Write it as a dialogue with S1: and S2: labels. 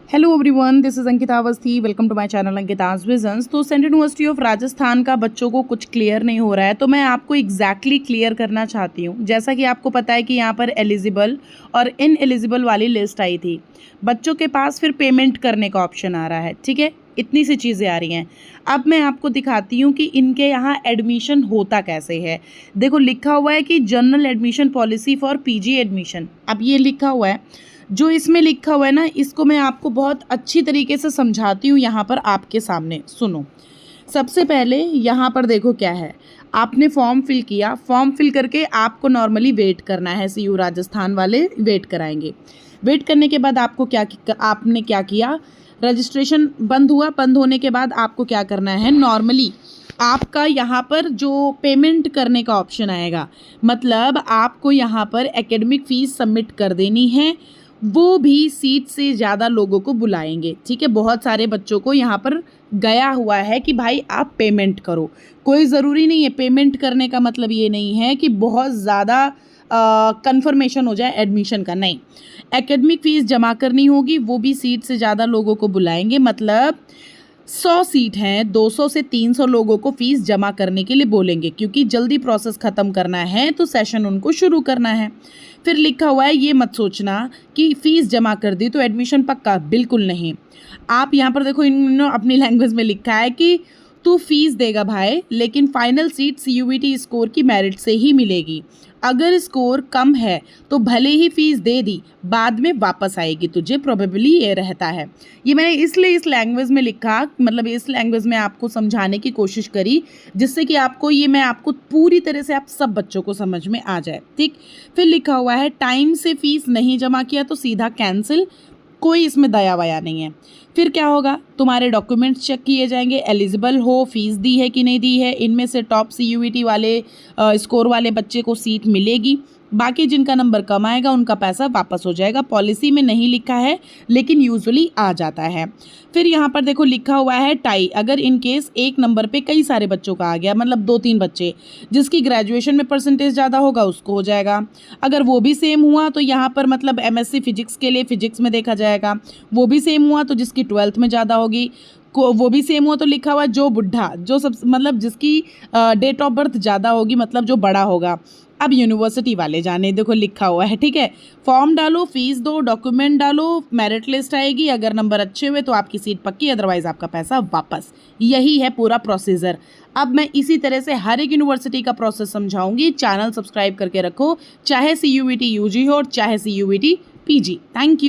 S1: Hello everyone, this is Ankita Awasthi. Welcome to my channel Ankita's visions. तो central university of Rajasthan का बच्चों को कुछ क्लियर नहीं हो रहा है, तो मैं आपको एग्जैक्टली क्लियर करना चाहती हूँ। जैसा कि आपको पता है कि यहाँ पर एलिजिबल और इन एलिजिबल वाली लिस्ट आई थी, बच्चों के पास फिर पेमेंट करने का ऑप्शन आ रहा है। ठीक है, इतनी सी चीज़ें आ रही हैं। अब मैं आपको दिखाती हूँ कि इनके यहाँ एडमिशन होता कैसे है। देखो, लिखा हुआ है कि general admission policy for PG admission. अब ये लिखा हुआ है, जो इसमें लिखा हुआ है ना, इसको मैं आपको बहुत अच्छी तरीके से समझाती हूँ यहाँ पर आपके सामने। सुनो, सबसे पहले यहाँ पर देखो क्या है। आपने फॉर्म फिल किया, फॉर्म फिल करके आपको नॉर्मली वेट करना है। सीयू राजस्थान वाले वेट कराएंगे। वेट करने के बाद आपको आपने क्या किया, रजिस्ट्रेशन बंद हुआ। बंद होने के बाद आपको क्या करना है, नॉर्मली आपका यहाँ पर जो पेमेंट करने का ऑप्शन आएगा, मतलब आपको यहाँ पर एकेडमिक फ़ीस सबमिट कर देनी है। वो भी सीट से ज़्यादा लोगों को बुलाएंगे। ठीक है, बहुत सारे बच्चों को यहाँ पर गया हुआ है कि भाई आप पेमेंट करो। कोई ज़रूरी नहीं है, पेमेंट करने का मतलब ये नहीं है कि बहुत ज़्यादा कंफर्मेशन हो जाए एडमिशन का, नहीं। एकेडमिक फ़ीस जमा करनी होगी, वो भी सीट से ज़्यादा लोगों को बुलाएंगे। मतलब 100 सीट हैं, 200 से 300 लोगों को फ़ीस जमा करने के लिए बोलेंगे, क्योंकि जल्दी प्रोसेस ख़त्म करना है तो सेशन उनको शुरू करना है। फिर लिखा हुआ है, ये मत सोचना कि फ़ीस जमा कर दी तो एडमिशन पक्का, बिल्कुल नहीं। आप यहाँ पर देखो, इन्होंने अपनी लैंग्वेज में लिखा है कि तू फीस देगा भाई, लेकिन फाइनल सीट सीयूईटी स्कोर की मेरिट से ही मिलेगी। अगर स्कोर कम है तो भले ही फीस दे दी, बाद में वापस आएगी तुझे, प्रोबेबली ये रहता है। ये मैंने इसलिए इस लैंग्वेज में लिखा, मतलब इस लैंग्वेज में आपको समझाने की कोशिश करी, जिससे कि आपको मैं आपको पूरी तरह से आप सब बच्चों को समझ में आ जाए। ठीक, फिर लिखा हुआ है टाइम से फीस नहीं जमा किया तो सीधा कैंसिल, कोई इसमें दया वया नहीं है। फिर क्या होगा, तुम्हारे डॉक्यूमेंट्स चेक किए जाएंगे, एलिजिबल हो, फीस दी है कि नहीं दी है। इनमें से टॉप सीयूईटी वाले स्कोर वाले बच्चे को सीट मिलेगी, बाकी जिनका नंबर कम आएगा उनका पैसा वापस हो जाएगा। पॉलिसी में नहीं लिखा है, लेकिन यूजुअली आ जाता है। फिर यहाँ पर देखो लिखा हुआ है टाई, अगर इन केस एक नंबर पे कई सारे बच्चों का आ गया, मतलब 2-3 बच्चे, जिसकी ग्रेजुएशन में परसेंटेज ज़्यादा होगा उसको हो जाएगा। अगर वो भी सेम हुआ तो यहाँ पर मतलब एमएससी फिजिक्स के लिए फिजिक्स में देखा जाएगा। वो भी सेम हुआ तो जिसकी 12th में ज़्यादा होगी, वो भी सेम हुआ तो लिखा हुआ जो बुढ़ा, जो सब मतलब जिसकी डेट ऑफ बर्थ ज़्यादा होगी, मतलब जो बड़ा होगा। अब यूनिवर्सिटी वाले जाने, देखो लिखा हुआ है। ठीक है, फॉर्म डालो, फीस दो, डॉक्यूमेंट डालो, मेरिट लिस्ट आएगी। अगर नंबर अच्छे हुए तो आपकी सीट पक्की, अदरवाइज़ आपका पैसा वापस। यही है पूरा प्रोसीजर। अब मैं इसी तरह से हर एक यूनिवर्सिटी का प्रोसेस समझाऊंगी। चैनल सब्सक्राइब करके रखो, चाहे सीयूईटी यूजी हो और चाहे सीयूईटी पीजी। Thank you.